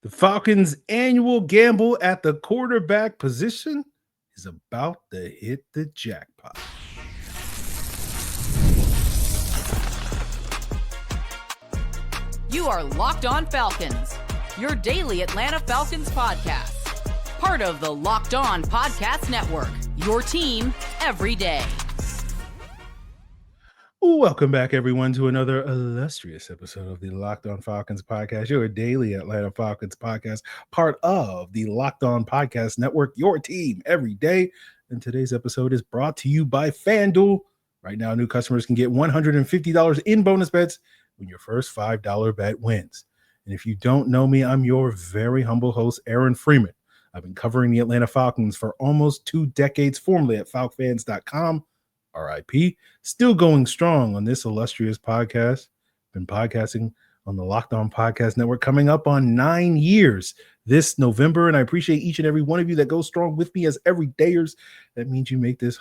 The Falcons' annual gamble at the quarterback position is about to hit the jackpot. You are Locked On Falcons, your daily Atlanta Falcons podcast. Part of the Locked On Podcast Network, your team every day. Welcome back, everyone, to another illustrious episode of the Locked On Falcons podcast, your daily Atlanta Falcons podcast, part of the Locked On Podcast Network, your team every day. And today's episode is brought to you by FanDuel. Right now, new customers can get $150 in bonus bets when your first $5 bet wins. And if you don't know me, I'm your very humble host, Aaron Freeman. I've been covering the Atlanta Falcons for almost 2 decades, formerly at FalcFans.com. RIP, still going strong on this illustrious podcast. Been podcasting on the Locked On Podcast Network coming up on 9 years this November, and I appreciate each and every one of you that goes strong with me as everydayers. That means you make this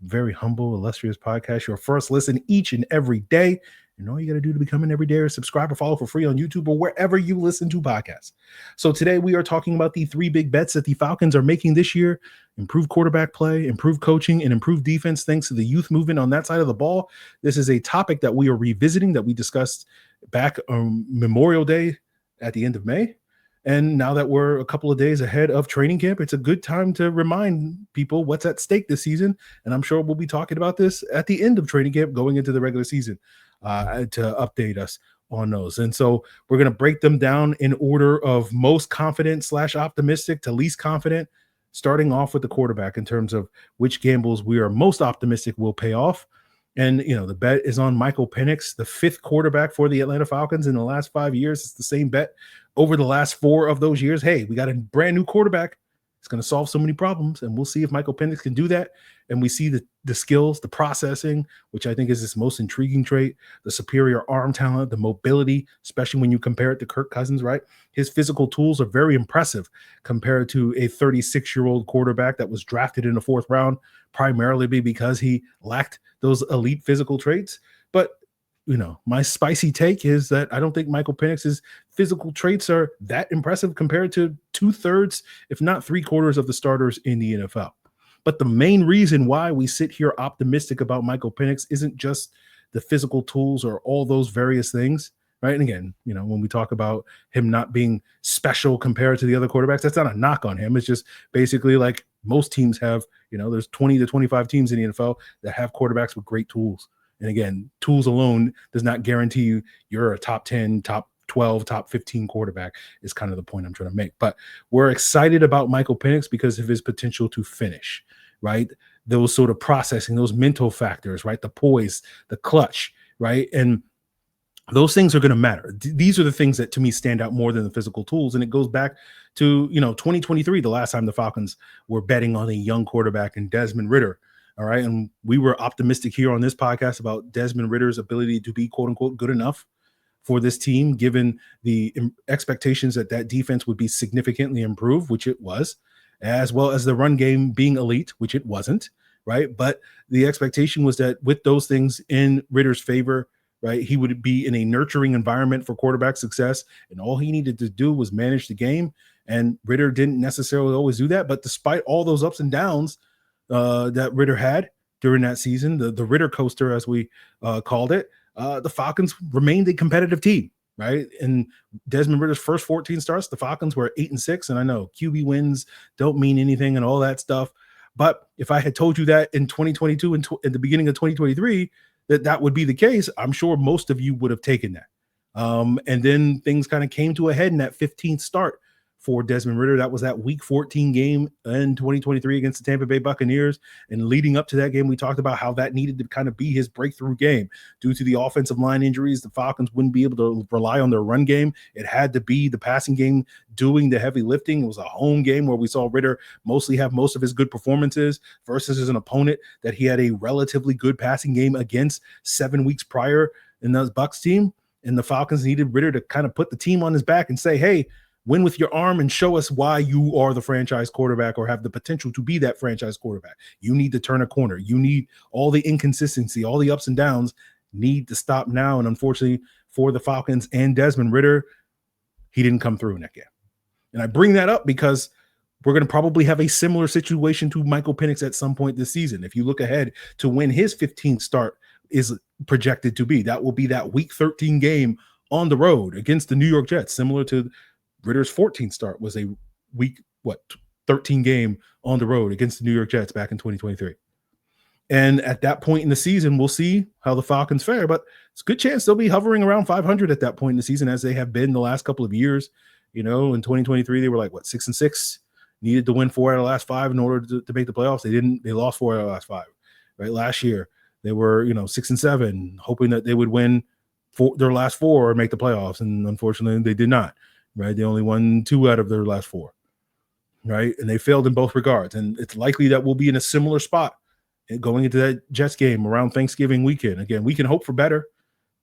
very humble, illustrious podcast your first listen each and every day. And all you got to do to become an everydayer is subscribe or follow for free on YouTube or wherever you listen to podcasts. So today we are talking about the 3 big bets that the Falcons are making this year: improved quarterback play, improved coaching, and improved defense thanks to the youth movement on that side of the ball. This is a topic that we are revisiting that we discussed back on Memorial Day at the end of May. And now that we're a couple of days ahead of training camp, it's a good time to remind people what's at stake this season. And I'm sure we'll be talking about this at the end of training camp going into the regular season to update us on those. And so we're going to break them down in order of most confident / optimistic to least confident, starting off with the quarterback in terms of which gambles we are most optimistic will pay off. And, you know, the bet is on Michael Penix, the 5th quarterback for the Atlanta Falcons in the last 5 years. It's the same bet over the last 4 of those years. Hey, we got a brand new quarterback. It's going to solve so many problems, and we'll see if Michael Penix can do that. And we see the skills, the processing, which I think is his most intriguing trait, the superior arm talent, the mobility, especially when you compare it to Kirk Cousins, right? His physical tools are very impressive compared to a 36-year-old quarterback that was drafted in the 4th round, primarily because he lacked those elite physical traits. But you know, my spicy take is that I don't think Michael Penix's physical traits are that impressive compared to 2/3, if not 3/4 of the starters in the NFL. But the main reason why we sit here optimistic about Michael Penix isn't just the physical tools or all those various things, right? And again, you know, when we talk about him not being special compared to the other quarterbacks, that's not a knock on him. It's just basically like most teams have, you know, there's 20 to 25 teams in the NFL that have quarterbacks with great tools. And again, tools alone does not guarantee you you're a top 10, top 12, top 15 quarterback is kind of the point I'm trying to make. But we're excited about Michael Penix because of his potential to finish, right? Those sort of processing, those mental factors, right? The poise, the clutch, right? And those things are going to matter. These are the things that to me stand out more than the physical tools. And it goes back to, 2023, the last time the Falcons were betting on a young quarterback in Desmond Ridder. All right. And we were optimistic here on this podcast about Desmond Ridder's ability to be, quote unquote, good enough for this team, given the expectations that defense would be significantly improved, which it was, as well as the run game being elite, which it wasn't. Right. But the expectation was that with those things in Ridder's favor, right, he would be in a nurturing environment for quarterback success. And all he needed to do was manage the game. And Ridder didn't necessarily always do that. But despite all those ups and downs that Ridder had during that season, the Ridder coaster, as we called it, the Falcons remained a competitive team, right? In Desmond Ridder's first 14 starts, the Falcons were 8-6, and I know QB wins don't mean anything and all that stuff. But if I had told you that in 2022 and at the beginning of 2023, that would be the case, I'm sure most of you would have taken that. And then things kind of came to a head in that 15th start for Desmond Ridder. That was that week 14 game in 2023 against the Tampa Bay Buccaneers. And leading up to that game, we talked about how that needed to kind of be his breakthrough game. Due to the offensive line injuries, the Falcons wouldn't be able to rely on their run game. It had to be the passing game doing the heavy lifting. It was a home game where we saw Ridder mostly have most of his good performances versus an opponent that he had a relatively good passing game against 7 weeks prior in the Bucs team. And the Falcons needed Ridder to kind of put the team on his back and say, hey, win with your arm and show us why you are the franchise quarterback or have the potential to be that franchise quarterback. You need to turn a corner. You need all the inconsistency, all the ups and downs need to stop now. And unfortunately for the Falcons and Desmond Ridder, he didn't come through in that game. And I bring that up because we're going to probably have a similar situation to Michael Penix at some point this season. If you look ahead to when his 15th start is projected to be, that will be that week 13 game on the road against the New York Jets, similar to Ritter's 14th start was a week 13 game on the road against the New York Jets back in 2023. And at that point in the season, we'll see how the Falcons fare, but it's a good chance they'll be hovering around 500 at that point in the season, as they have been the last couple of years. In 2023, they were 6-6, needed to win 4 out of the last 5 in order to make the playoffs. They lost 4 out of the last 5, right? Last year, they were, 6-7, hoping that they would win their last 4 or make the playoffs. And unfortunately, they did not, right? They only won 2 out of their last 4, right? And they failed in both regards. And it's likely that we'll be in a similar spot going into that Jets game around Thanksgiving weekend. Again, we can hope for better,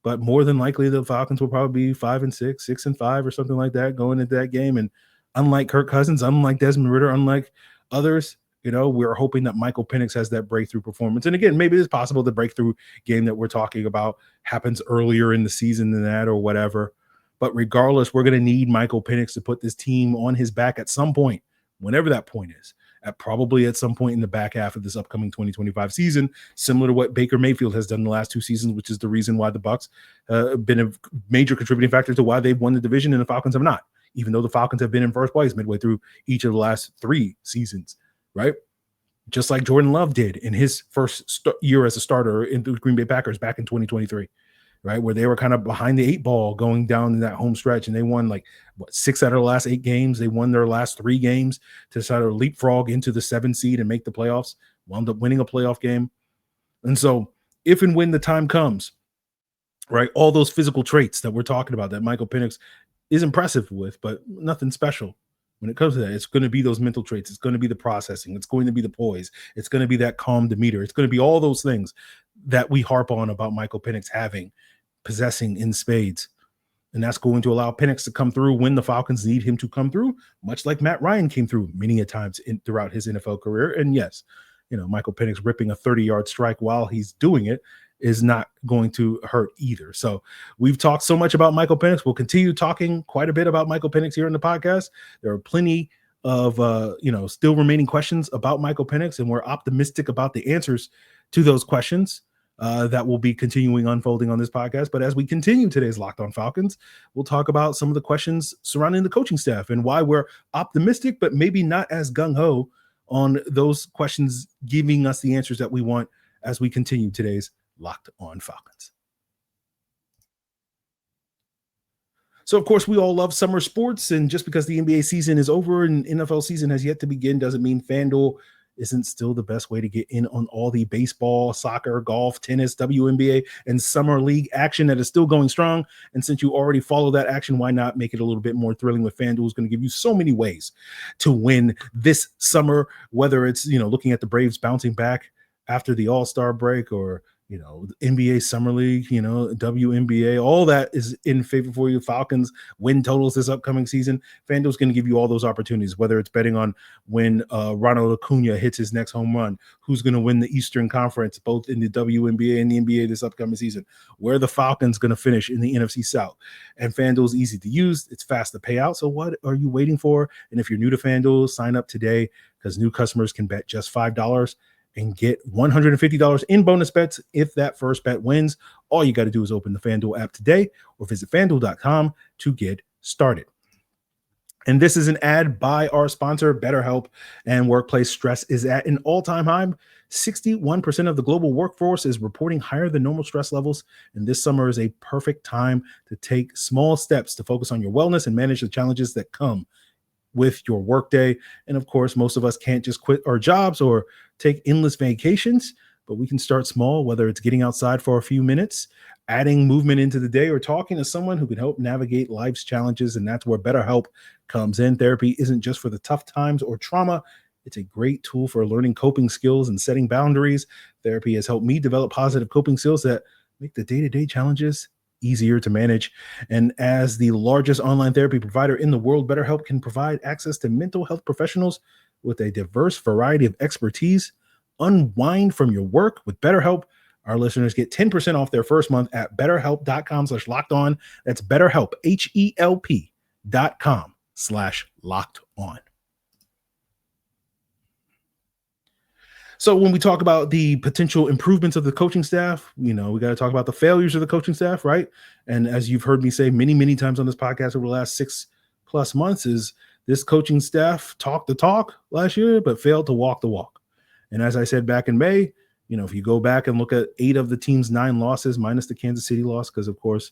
but more than likely the Falcons will probably be 5-6, 6-5 or something like that going into that game. And unlike Kirk Cousins, unlike Desmond Ridder, unlike others, we're hoping that Michael Penix has that breakthrough performance. And again, maybe it's possible the breakthrough game that we're talking about happens earlier in the season than that or whatever. But regardless, we're going to need Michael Penix to put this team on his back at some point, whenever that point is, probably at some point in the back half of this upcoming 2025 season, similar to what Baker Mayfield has done the last 2 seasons, which is the reason why the Bucs have been a major contributing factor to why they've won the division and the Falcons have not, even though the Falcons have been in first place midway through each of the last 3 seasons, right? Just like Jordan Love did in his first year as a starter in the Green Bay Packers back in 2023. Right, where they were kind of behind the 8 ball going down in that home stretch, and they won 6 out of the last 8 games. They won their last 3 games to sort of leapfrog into the 7 seed and make the playoffs. Wound up winning a playoff game. And so, if and when the time comes, right, all those physical traits that we're talking about that Michael Penix is impressive with, but nothing special. When it comes to that, it's going to be those mental traits. It's going to be the processing. It's going to be the poise. It's going to be that calm demeanor. It's going to be all those things that we harp on about Michael Penix possessing in spades. And that's going to allow Penix to come through when the Falcons need him to come through, much like Matt Ryan came through many a times throughout his NFL career. And yes, Michael Penix ripping a 30-yard strike while he's doing it is not going to hurt either. So we've talked so much about Michael Penix. We'll continue talking quite a bit about Michael Penix here in the podcast. There are plenty of, still remaining questions about Michael Penix, and we're optimistic about the answers to those questions that will be continuing unfolding on this podcast. But as we continue today's Locked On Falcons, we'll talk about some of the questions surrounding the coaching staff and why we're optimistic, but maybe not as gung-ho on those questions, giving us the answers that we want as we continue today's Locked On Falcons. So, of course, we all love summer sports, and just because the NBA season is over and NFL season has yet to begin doesn't mean FanDuel isn't still the best way to get in on all the baseball, soccer, golf, tennis, WNBA, and summer league action that is still going strong. And since you already follow that action, why not make it a little bit more thrilling with FanDuel? Is going to give you so many ways to win this summer, whether it's, looking at the Braves bouncing back after the All-Star break, or NBA Summer League, WNBA, all that is in favor for you. Falcons win totals this upcoming season. FanDuel's going to give you all those opportunities, whether it's betting on when Ronald Acuna hits his next home run, who's going to win the Eastern Conference, both in the WNBA and the NBA this upcoming season, where the Falcons going to finish in the NFC South. And FanDuel's easy to use. It's fast to pay out. So what are you waiting for? And if you're new to FanDuel, sign up today, because new customers can bet just $5 and get $150 in bonus bets if that first bet wins. All you got to do is open the FanDuel app today or visit FanDuel.com to get started. And this is an ad by our sponsor, Betterhelp. And workplace stress is at an all-time high. 61% of the global workforce is reporting higher than normal stress levels. And this summer is a perfect time to take small steps to focus on your wellness and manage the challenges that come with your workday. And of course, most of us can't just quit our jobs or take endless vacations, but we can start small, whether it's getting outside for a few minutes, adding movement into the day, or talking to someone who can help navigate life's challenges. And that's where BetterHelp comes in. Therapy isn't just for the tough times or trauma. It's a great tool for learning coping skills and setting boundaries. Therapy has helped me develop positive coping skills that make the day-to-day challenges easier to manage. And as the largest online therapy provider in the world, BetterHelp can provide access to mental health professionals with a diverse variety of expertise. Unwind from your work with BetterHelp. Our listeners get 10% off their first month at betterhelp.com/lockedon. That's BetterHelp, HELP.com/lockedon FanDuel.com/lockedon. So when we talk about the potential improvements of the coaching staff, we got to talk about the failures of the coaching staff, right? And as you've heard me say many, many times on this podcast over the last 6+ months, is this coaching staff talked the talk last year, but failed to walk the walk. And as I said back in May, if you go back and look at 8 of the team's 9 losses, minus the Kansas City loss, because of course,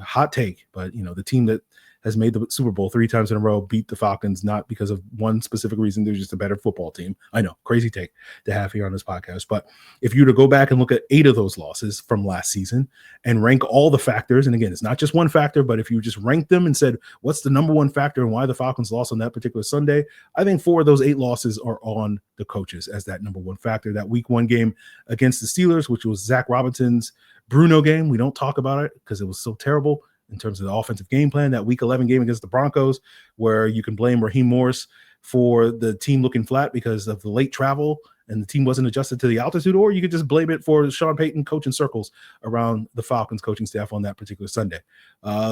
hot take, but the team that has made the Super Bowl 3 times in a row beat the Falcons, not because of one specific reason. They're just a better football team. I know, crazy take to have here on this podcast. But if you were to go back and look at 8 of those losses from last season and rank all the factors, and again, it's not just one factor, but if you just rank them and said, what's the number one factor and why the Falcons lost on that particular Sunday, I think 4 of those 8 losses are on the coaches as that number one factor. That week 1 game against the Steelers, which was Zach Robinson's Bruno game. We don't talk about it because it was so terrible in terms of the offensive game plan. That week 11 game against the Broncos, where you can blame Raheem Morris for the team looking flat because of the late travel and the team wasn't adjusted to the altitude, or you could just blame it for Sean Payton coaching circles around the Falcons coaching staff on that particular Sunday.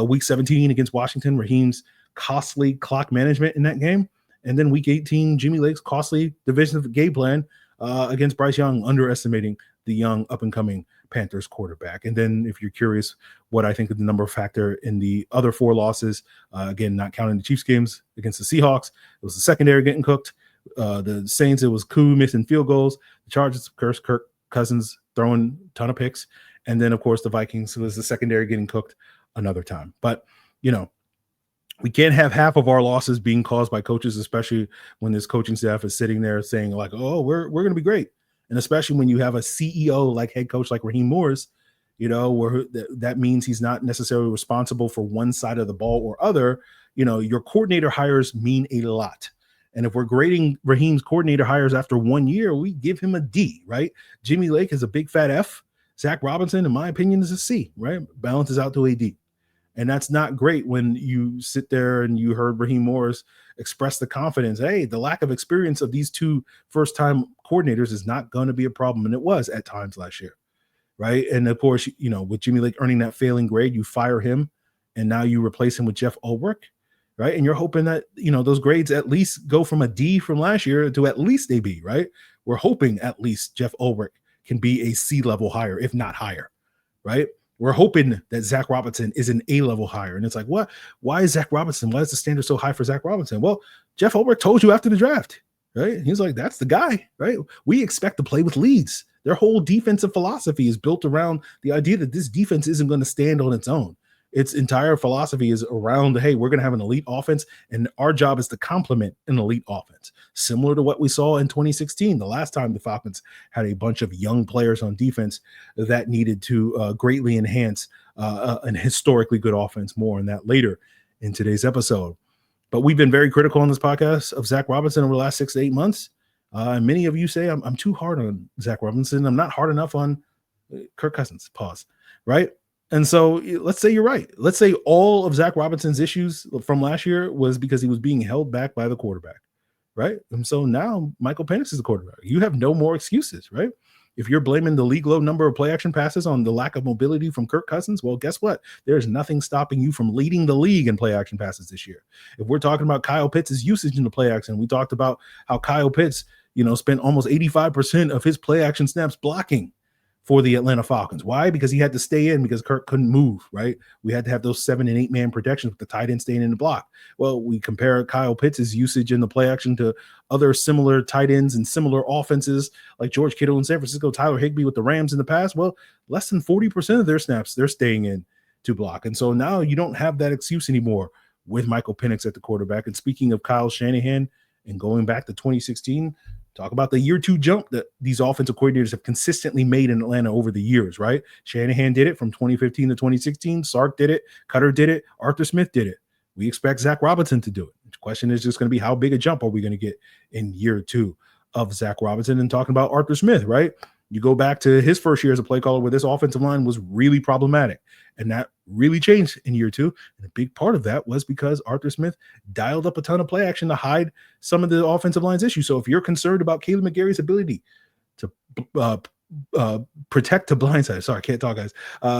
Week 17 against Washington, Raheem's costly clock management in that game. And then week 18, Jimmy Lake's costly division game plan against Bryce Young, underestimating the young up-and-coming Panthers quarterback. And then if you're curious what I think of the number factor in the other 4 losses, again, not counting the Chiefs games against the Seahawks, it was the secondary getting cooked. The Saints, it was Koo missing field goals. The Chargers, Kirk Cousins throwing a ton of picks. And then, of course, the Vikings, it was the secondary getting cooked another time. But, we can't have half of our losses being caused by coaches, especially when this coaching staff is sitting there saying like, oh, we're going to be great. And especially when you have a CEO like head coach like Raheem Morris, where that means he's not necessarily responsible for one side of the ball or other. Your coordinator hires mean a lot. And if we're grading Raheem's coordinator hires after 1 year, we give him a D, right? Jimmy Lake is a big fat F. Zach Robinson, in my opinion, is a C, right? Balances out to a D. And that's not great when you sit there and you heard Raheem Morris express the confidence, hey, the lack of experience of these 2 first-time coordinators is not going to be a problem. And it was at times last year, right? And, of course, with Jimmy Lake earning that failing grade, you fire him, and now you replace him with Jeff Ulbrich, right? And you're hoping that, those grades at least go from a D from last year to at least a B, right? We're hoping at least Jeff Ulbrich can be a C-level higher, if not higher, right? We're hoping that Zach Robinson is an A-level higher. And it's like, what? Why is Zach Robinson? Why is the standard so high for Zach Robinson? Well, Jeff Ulbrich told you after the draft, right? He's like, that's the guy, right? We expect to play with leads. Their whole defensive philosophy is built around the idea that this defense isn't going to stand on its own. Its entire philosophy is around, hey, we're going to have an elite offense, and our job is to complement an elite offense, similar to what we saw in 2016, the last time the Falcons had a bunch of young players on defense that needed to greatly enhance an historically good offense. More on that later in today's episode. But we've been very critical on this podcast of Zach Robinson over the last 6 to 8 months. And many of you say I'm too hard on Zach Robinson. I'm not hard enough on Kirk Cousins. Pause. Right? And so let's say you're right. Let's say all of Zach Robinson's issues from last year was because he was being held back by the quarterback, right? And so now Michael Penix is the quarterback. You have no more excuses, right? If you're blaming the league low number of play action passes on the lack of mobility from Kirk Cousins, well, guess what? There's nothing stopping you from leading the league in play action passes this year. If we're talking about Kyle Pitts' usage in the play action, we talked about how Kyle Pitts, spent almost 85% of his play action snaps blocking for the Atlanta Falcons. Why? Because he had to stay in because Kirk couldn't move, right? We had to have those 7 and 8 man protections with the tight end staying in the block. Well, we compare Kyle Pitts' usage in the play action to other similar tight ends and similar offenses like George Kittle in San Francisco, Tyler Higbee with the Rams in the past. Well, less than 40% of their snaps, they're staying in to block. And so now you don't have that excuse anymore with Michael Penix at the quarterback. And speaking of Kyle Shanahan and going back to 2016, talk about the year 2 jump that these offensive coordinators have consistently made in Atlanta over the years, right? Shanahan did it from 2015 to 2016. Sark did it. Cutter did it. Arthur Smith did it. We expect Zach Robinson to do it. The question is just going to be how big a jump are we going to get in year 2 of Zach Robinson? And talking about Arthur Smith, right? You go back to his first year as a play caller where this offensive line was really problematic. And that really changed in year 2. And a big part of that was because Arthur Smith dialed up a ton of play action to hide some of the offensive line's issues. So if you're concerned about Caleb McGarry's ability to protect to blindside. Sorry, I can't talk, guys.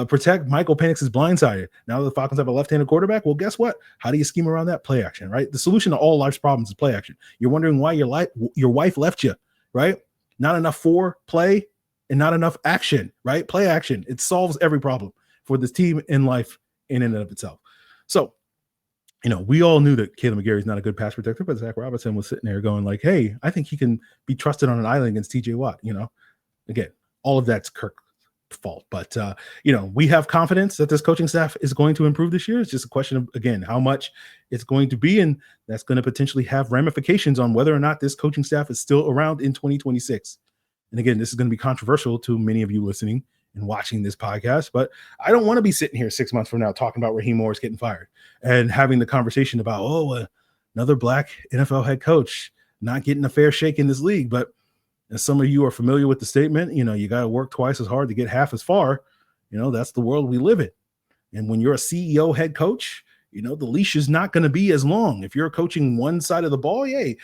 Protect Michael Penix's blindside. Now that the Falcons have a left-handed quarterback, well, guess what? How do you scheme around that? Play action, right? The solution to all life's problems is play action. You're wondering why your wife left you, right? Not enough foreplay and not enough action, right? Play action. It solves every problem for this team in life in and of itself. So, we all knew that Caleb McGarry is not a good pass protector, but Zach Robinson was sitting there going like, hey, I think he can be trusted on an island against TJ Watt. Again, all of that's Kirk's fault. But, we have confidence that this coaching staff is going to improve this year. It's just a question of, again, how much it's going to be. And that's going to potentially have ramifications on whether or not this coaching staff is still around in 2026. And again, this is going to be controversial to many of you listening and watching this podcast, but I don't want to be sitting here 6 months from now talking about Raheem Morris getting fired and having the conversation about, another black NFL head coach not getting a fair shake in this league. But as some of you are familiar with the statement, you got to work twice as hard to get half as far. That's the world we live in. And when you're a CEO head coach, the leash is not going to be as long. If you're coaching one side of the ball, the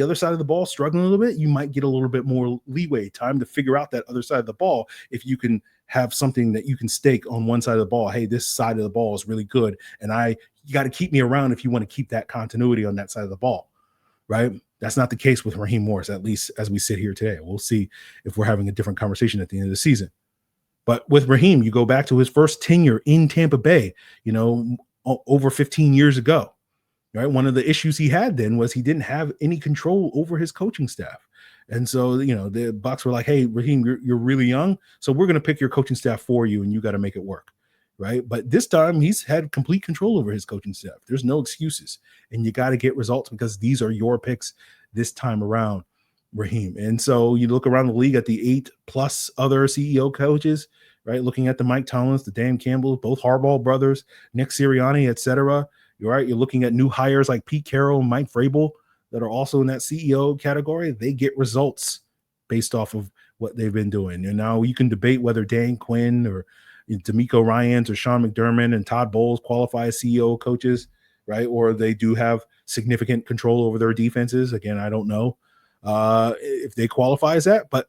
other side of the ball struggling a little bit, you might get a little bit more leeway, time to figure out that other side of the ball. If you can have something that you can stake on one side of the ball, hey, this side of the ball is really good, and you got to keep me around if you want to keep that continuity on that side of the ball, right? That's not the case with Raheem Morris, at least as we sit here today. We'll see if we're having a different conversation at the end of the season. But with Raheem, you go back to his first tenure in Tampa Bay, over 15 years ago, right? One of the issues he had then was he didn't have any control over his coaching staff. And so, the Bucs were like, hey, Raheem, you're really young, so we're going to pick your coaching staff for you, and you got to make it work, right? But this time he's had complete control over his coaching staff. There's no excuses, and you got to get results because these are your picks this time around, Raheem. And so you look around the league at the 8+ other CEO coaches, right? Looking at the Mike Tomlins, the Dan Campbell, both Harbaugh brothers, Nick Sirianni, etc. You're looking at new hires like Pete Carroll and Mike Vrabel that are also in that CEO category. They get results based off of what they've been doing. And now you can debate whether Dan Quinn or D'Amico Ryans or Sean McDermott and Todd Bowles qualify as CEO coaches, right? Or they do have significant control over their defenses. Again, I don't know if they qualify as that, but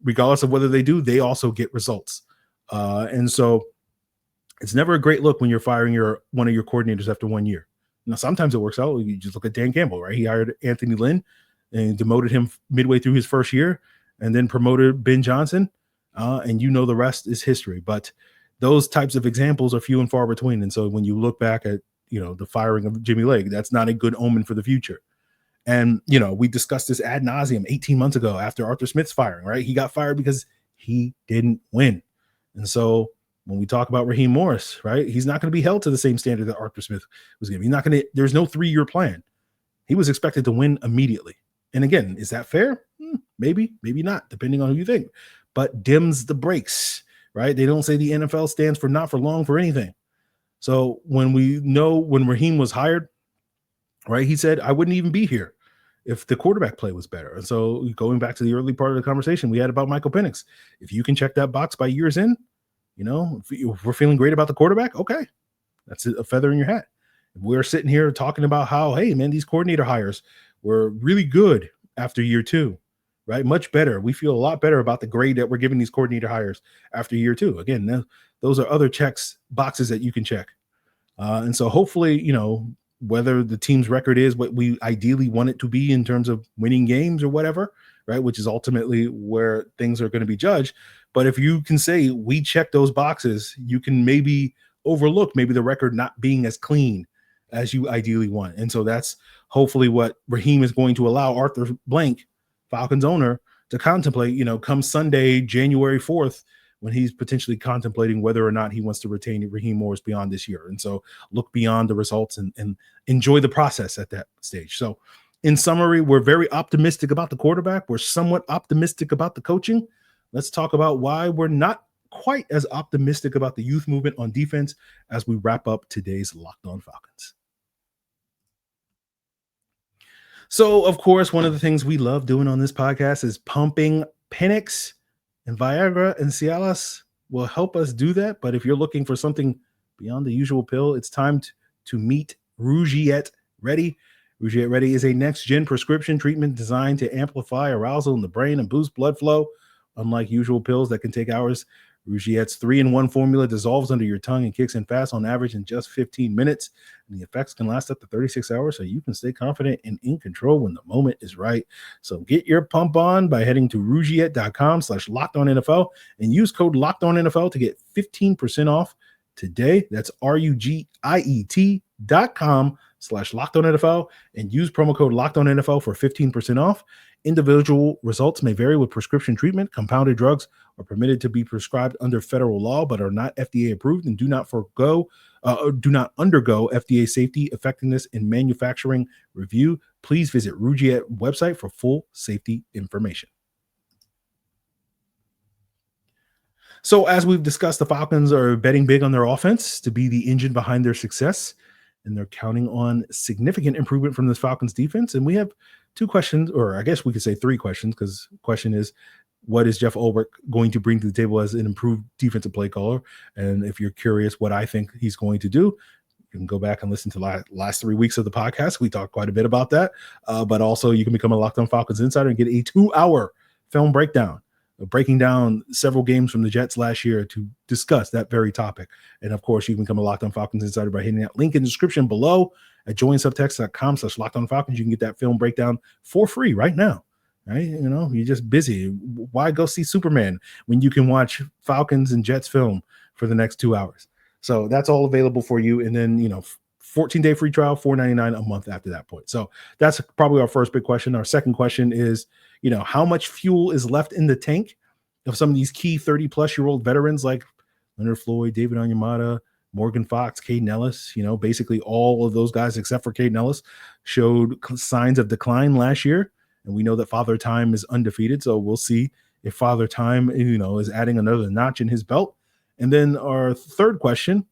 regardless of whether they do, they also get results. And so it's never a great look when you're firing one of your coordinators after 1 year. Now, sometimes it works out. You just look at Dan Campbell, right? He hired Anthony Lynn and demoted him midway through his first year and then promoted Ben Johnson. And the rest is history. But those types of examples are few and far between. And so when you look back at, the firing of Jimmy Lake, that's not a good omen for the future. And, we discussed this ad nauseum 18 months ago after Arthur Smith's firing, right? He got fired because he didn't win. And so when we talk about Raheem Morris, right, he's not going to be held to the same standard that Arthur Smith was given. He's not going to, there's no 3-year plan. He was expected to win immediately. And again, is that fair? Maybe, maybe not, depending on who you think. But dims the brakes, right? They don't say the NFL stands for not for long for anything. So when Raheem was hired, right, he said, I wouldn't even be here if the quarterback play was better. And so going back to the early part of the conversation we had about Michael Penix, if you can check that box by years in, if we're feeling great about the quarterback, okay, that's a feather in your hat. If we're sitting here talking about how, hey, man, these coordinator hires were really good after year 2, right? Much better. We feel a lot better about the grade that we're giving these coordinator hires after year 2. Again, those are other boxes that you can check. And so hopefully, whether the team's record is what we ideally want it to be in terms of winning games or whatever, right, which is ultimately where things are going to be judged. But if you can say we check those boxes, you can maybe overlook maybe the record not being as clean as you ideally want. And so that's hopefully what Raheem is going to allow Arthur Blank, Falcons owner, to contemplate, come Sunday, January 4th, when he's potentially contemplating whether or not he wants to retain Raheem Morris beyond this year. And so look beyond the results and enjoy the process at that stage. So in summary, we're very optimistic about the quarterback. We're somewhat optimistic about the coaching. Let's talk about why we're not quite as optimistic about the youth movement on defense as we wrap up today's Locked On Falcons. So, of course, one of the things we love doing on this podcast is pumping Penix, and Viagra and Cialis will help us do that. But if you're looking for something beyond the usual pill, it's time to meet Rugiet Ready. Rugiet Ready is a next-gen prescription treatment designed to amplify arousal in the brain and boost blood flow. Unlike usual pills that can take hours, Rugiet's 3-in-1 formula dissolves under your tongue and kicks in fast on average in just 15 minutes. And the effects can last up to 36 hours, so you can stay confident and in control when the moment is right. So get your pump on by heading to Rugiet.com/LockedOnNFL and use code LockedOnNFL to get 15% off today. That's RUGIET.com/LockedOnNFL and use promo code LockedOnNFL for 15% off. Individual results may vary with prescription treatment. Compounded drugs are permitted to be prescribed under federal law, but are not FDA approved and do not undergo FDA safety, effectiveness, and manufacturing review. Please visit Rugiet website for full safety information. So as we've discussed, the Falcons are betting big on their offense to be the engine behind their success, and they're counting on significant improvement from this Falcons defense. And we have two questions, or I guess we could say three questions, because question is, what is Jeff Ulbrich going to bring to the table as an improved defensive play caller? And if you're curious what I think he's going to do, you can go back and listen to last 3 weeks of the podcast. We talked quite a bit about that. But also you can become a Locked On Falcons Insider and get a 2-hour film breakdown, breaking down several games from the Jets last year to discuss that very topic. And of course, you can become a Locked On Falcons Insider by hitting that link in the description below at joinsubtext.com/LockedOnFalcons. You can get that film breakdown for free right now. Right? You know, you're just busy. Why go see Superman when you can watch Falcons and Jets film for the next 2 hours? So that's all available for you. And then, 14-day free trial, $4.99 a month after that point. So that's probably our first big question. Our second question is, how much fuel is left in the tank of some of these key 30-plus-year-old veterans like Leonard Floyd, David Onyemata, Morgan Fox, Caden Ellis. Basically all of those guys except for Caden Ellis showed signs of decline last year. And we know that Father Time is undefeated. So we'll see if Father Time, is adding another notch in his belt. And then our third question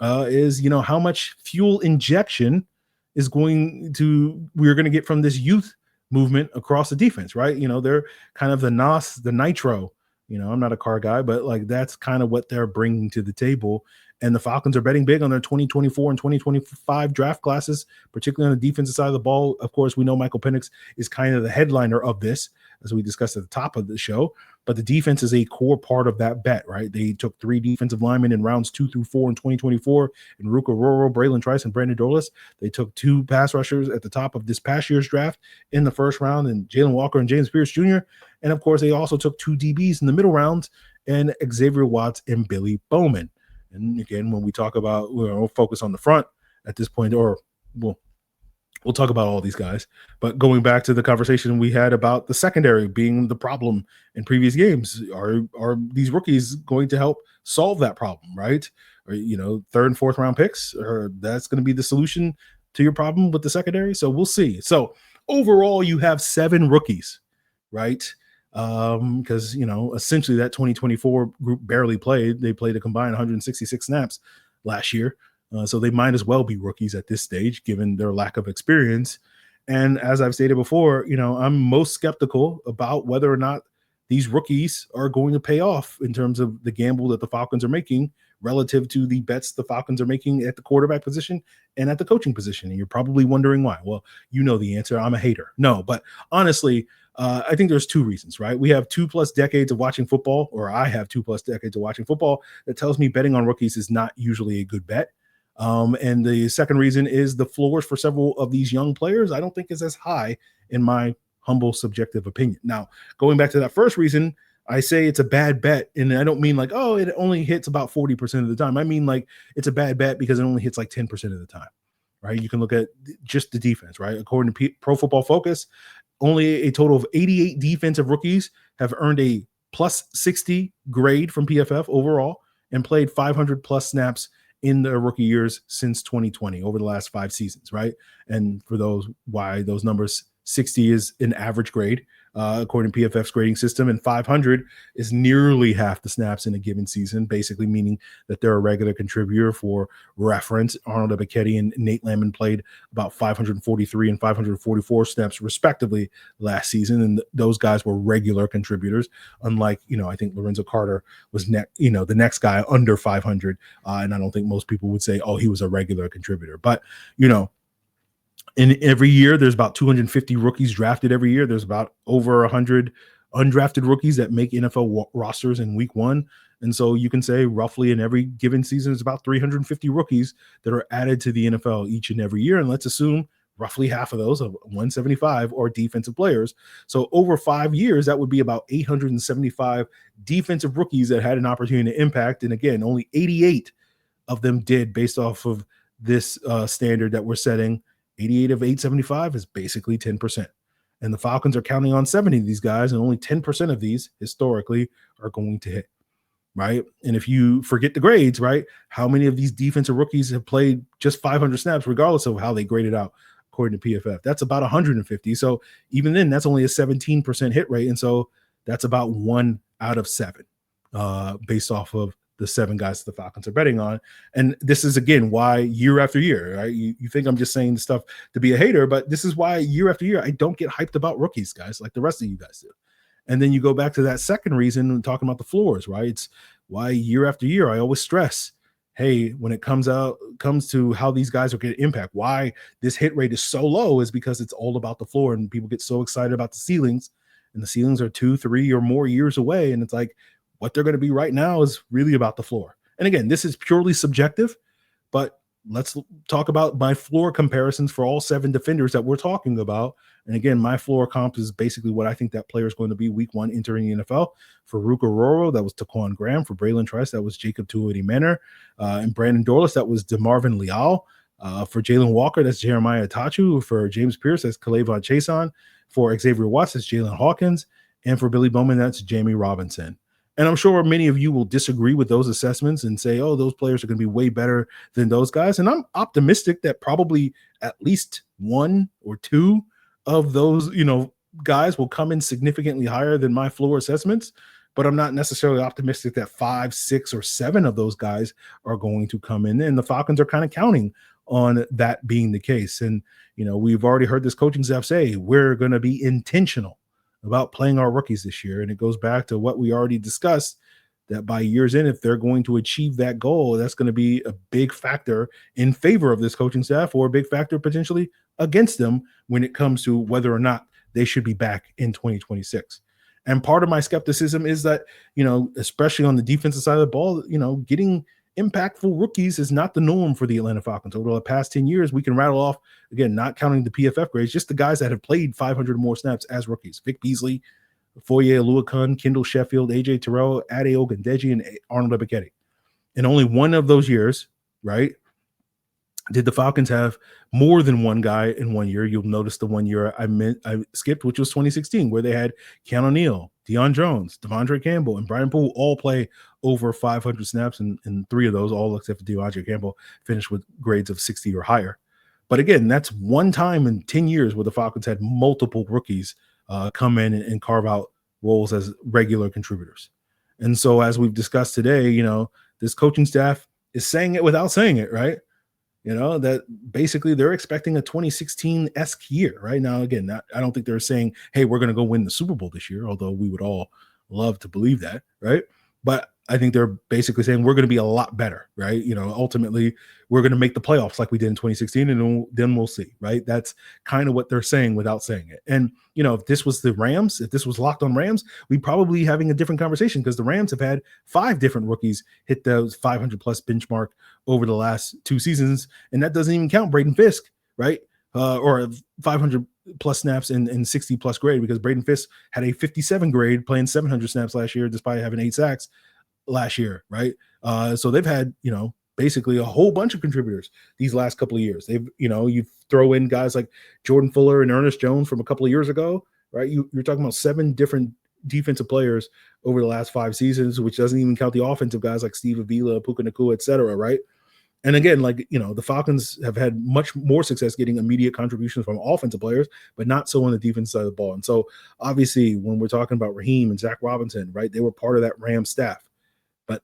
is, how much fuel injection we're going to get from this youth movement across the defense, right? They're kind of the NOS, the nitro. I'm not a car guy, but that's kind of what they're bringing to the table. And the Falcons are betting big on their 2024 and 2025 draft classes, particularly on the defensive side of the ball. Of course, we know Michael Penix is kind of the headliner of this, as we discussed at the top of the show. But the defense is a core part of that bet, right? They took 3 defensive linemen in rounds 2 through 4 in 2024, in Ruka Roro, Braylon Trice, and Brandon Dolis. They took 2 pass rushers at the top of this past year's draft in the first round, and Jalen Walker and James Pierce Jr. And of course, they also took 2 DBs in the middle rounds, and Xavier Watts and Billy Bowman. And again, when we talk about, we'll focus on the front at this point, or we'll talk about all these guys. But going back to the conversation we had about the secondary being the problem in previous games, are these rookies going to help solve that problem, right? Or, 3rd and 4th round picks, or that's going to be the solution to your problem with the secondary? So we'll see. So overall, you have 7 rookies, right? Because essentially that 2024 group barely played. They played a combined 166 snaps last year, so they might as well be rookies at this stage given their lack of experience. And as I've stated before, I'm most skeptical about whether or not these rookies are going to pay off in terms of the gamble that the Falcons are making relative to the bets the Falcons are making at the quarterback position and at the coaching position. And you're probably wondering why. Well, you know the answer. I'm a hater. No, but honestly, I think there's 2 reasons, right? We have 2+ decades of watching football, or I have 2+ decades of watching football, that tells me betting on rookies is not usually a good bet. And the second reason is the floors for several of these young players, I don't think is as high, in my humble subjective opinion. Now, going back to that first reason, I say it's a bad bet, and I don't mean it only hits about 40% of the time. I mean it's a bad bet because it only hits 10% of the time, right? You can look at just the defense, right? According to Pro Football Focus, only a total of 88 defensive rookies have earned a +60 grade from PFF overall and played 500+ snaps in their rookie years since 2020 over the last 5 seasons, right? And for why those numbers, 60 is an average grade, according to PFF's grading system, and 500 is nearly half the snaps in a given season, basically meaning that they're a regular contributor. For reference, Arnold Ebiketie and Nate Landman played about 543 and 544 snaps respectively last season, and those guys were regular contributors, unlike, I think Lorenzo Carter was the next guy under 500, and I don't think most people would say, oh, he was a regular contributor. But, in every year, there's about 250 rookies drafted every year. There's about over 100 undrafted rookies that make NFL rosters in week one. And so you can say roughly in every given season, it's about 350 rookies that are added to the NFL each and every year. And let's assume roughly half of those, of 175, are defensive players. So over 5 years, that would be about 875 defensive rookies that had an opportunity to impact. And again, only 88 of them did, based off of this standard that we're setting. 88 of 875 is basically 10%. And the Falcons are counting on 70 of these guys, and only 10% of these historically are going to hit, right? And if you forget the grades, right, how many of these defensive rookies have played just 500 snaps, regardless of how they graded out according to PFF? That's about 150. So even then, that's only a 17% hit rate. And so that's about 1 out of 7 based off of the 7 guys that the Falcons are betting on. And this is, again, why year after year, right? You think I'm just saying stuff to be a hater, but this is why year after year, I don't get hyped about rookies, guys, like the rest of you guys do. And then you go back to that second reason, talking about the floors, right? It's why year after year, I always stress, hey, when it comes to how these guys are going to impact, why this hit rate is so low is because it's all about the floor, and people get so excited about the ceilings, and the ceilings are 2, 3 or more years away. And it's like, what they're going to be right now is really about the floor. And again, this is purely subjective, but let's talk about my floor comparisons for all 7 defenders that we're talking about. And again, my floor comp is basically what I think that player is going to be week 1 entering the NFL. For Ruka Roro, that was Taquan Graham. For Braylon Trice, that was Jacob Tuioti-Manor. And Brandon Dorlus, that was DeMarvin Leal. For Jalen Walker, that's Jeremiah Tachu. For James Pierce, that's K'Lavon Chaisson. For Xavier Watts, that's Jalen Hawkins. And for Billy Bowman, that's Jamie Robinson. And I'm sure many of you will disagree with those assessments and say, oh, those players are going to be way better than those guys. And I'm optimistic that probably at least 1 or 2 of those, guys will come in significantly higher than my floor assessments. But I'm not necessarily optimistic that 5, 6, or 7 of those guys are going to come in. And the Falcons are kind of counting on that being the case. And, we've already heard this coaching staff say, we're going to be intentional about playing our rookies this year. And it goes back to what we already discussed, that by year's end, if they're going to achieve that goal, that's going to be a big factor in favor of this coaching staff, or a big factor potentially against them when it comes to whether or not they should be back in 2026. And part of my skepticism is that, especially on the defensive side of the ball, getting impactful rookies is not the norm for the Atlanta Falcons. Over the past 10 years, we can rattle off, again, not counting the PFF grades, just the guys that have played 500 or more snaps as rookies: Vic Beasley, Foye Oluokun, Kendall Sheffield, AJ Terrell, Ade Ogundeji, and Arnold Ebiketie. In only one of those years, right, did the Falcons have more than one guy in 1 year. You'll notice the 1 year I skipped, which was 2016, where they had Keanu Neal, Deion Jones, Devondre Campbell, and Brian Poole all play over 500 snaps, and 3 of those, all except for Devondre Campbell, finished with grades of 60 or higher. But again, that's one time in 10 years where the Falcons had multiple rookies come in and carve out roles as regular contributors. And so, as we've discussed today, this coaching staff is saying it without saying it, right? That basically they're expecting a 2016-esque year right now. Again, I don't think they're saying, hey, we're going to go win the Super Bowl this year, although we would all love to believe that, right? But I think they're basically saying we're going to be a lot better, right? Ultimately, we're going to make the playoffs like we did in 2016, and then we'll see, right? That's kind of what they're saying without saying it. And, if this was the Rams, if this was Locked On Rams, we'd probably be having a different conversation, because the Rams have had 5 different rookies hit those 500-plus benchmark over the last 2 seasons, and that doesn't even count Braden Fisk, right? Or 500-plus snaps and 60-plus grade, because Braden Fisk had a 57 grade playing 700 snaps last year, despite having 8 sacks last year, right? So they've had, basically a whole bunch of contributors these last couple of years. They've, you throw in guys like Jordan Fuller and Ernest Jones from a couple of years ago, right? You're talking about 7 different defensive players over the last 5 seasons, which doesn't even count the offensive guys like Steve Avila, Puka Nacua, et cetera, right? And again, the Falcons have had much more success getting immediate contributions from offensive players, but not so on the defense side of the ball. And so obviously when we're talking about Raheem and Zach Robinson, right, they were part of that Rams staff. But,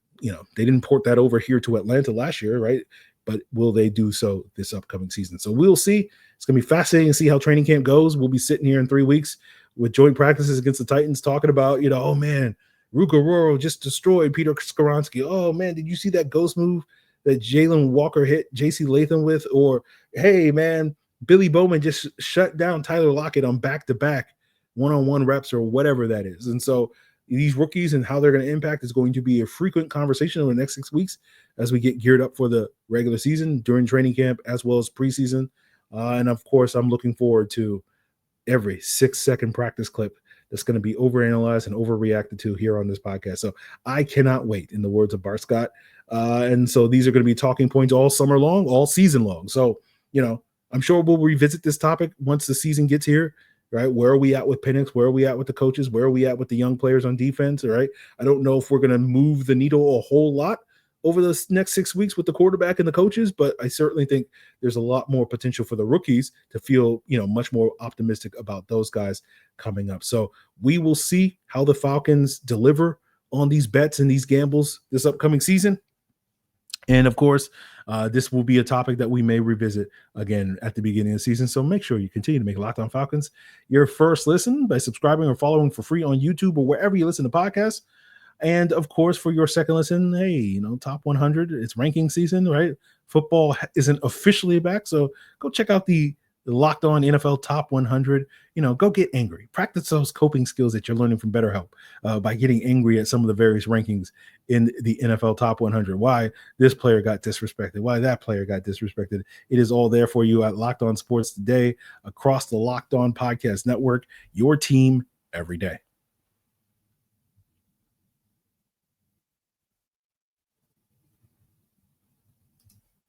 they didn't port that over here to Atlanta last year, right? But will they do so this upcoming season? So we'll see. It's going to be fascinating to see how training camp goes. We'll be sitting here in 3 weeks with joint practices against the Titans talking about, oh, man, Ruka Roro just destroyed Peter Skoronski. Oh, man, did you see that ghost move that Jalen Walker hit J.C. Latham with? Or, hey, man, Billy Bowman just shut down Tyler Lockett on back-to-back one-on-one reps or whatever that is. And so these rookies and how they're going to impact is going to be a frequent conversation over the next 6 weeks as we get geared up for the regular season during training camp as well as preseason. And of course, I'm looking forward to every 6-second practice clip that's going to be overanalyzed and overreacted to here on this podcast. So I cannot wait, in the words of Bart Scott. And so these are going to be talking points all summer long, all season long. So, I'm sure we'll revisit this topic once the season gets here, right? Where are we at with Penix? Where are we at with the coaches? Where are we at with the young players on defense? All right. I don't know if we're going to move the needle a whole lot over the next 6 weeks with the quarterback and the coaches, but I certainly think there's a lot more potential for the rookies to feel, much more optimistic about those guys coming up. So we will see how the Falcons deliver on these bets and these gambles this upcoming season. And of course, this will be a topic that we may revisit again at the beginning of the season. So make sure you continue to make Locked On Falcons your first listen by subscribing or following for free on YouTube or wherever you listen to podcasts. And of course, for your second listen, hey, top 100, it's ranking season, right? Football isn't officially back. So go check out the Locked On NFL Top 100. Go get angry. Practice those coping skills that you're learning from BetterHelp by getting angry at some of the various rankings in the NFL Top 100. Why this player got disrespected, why that player got disrespected. It is all there for you at Locked On Sports Today, across the Locked On Podcast Network, your team every day.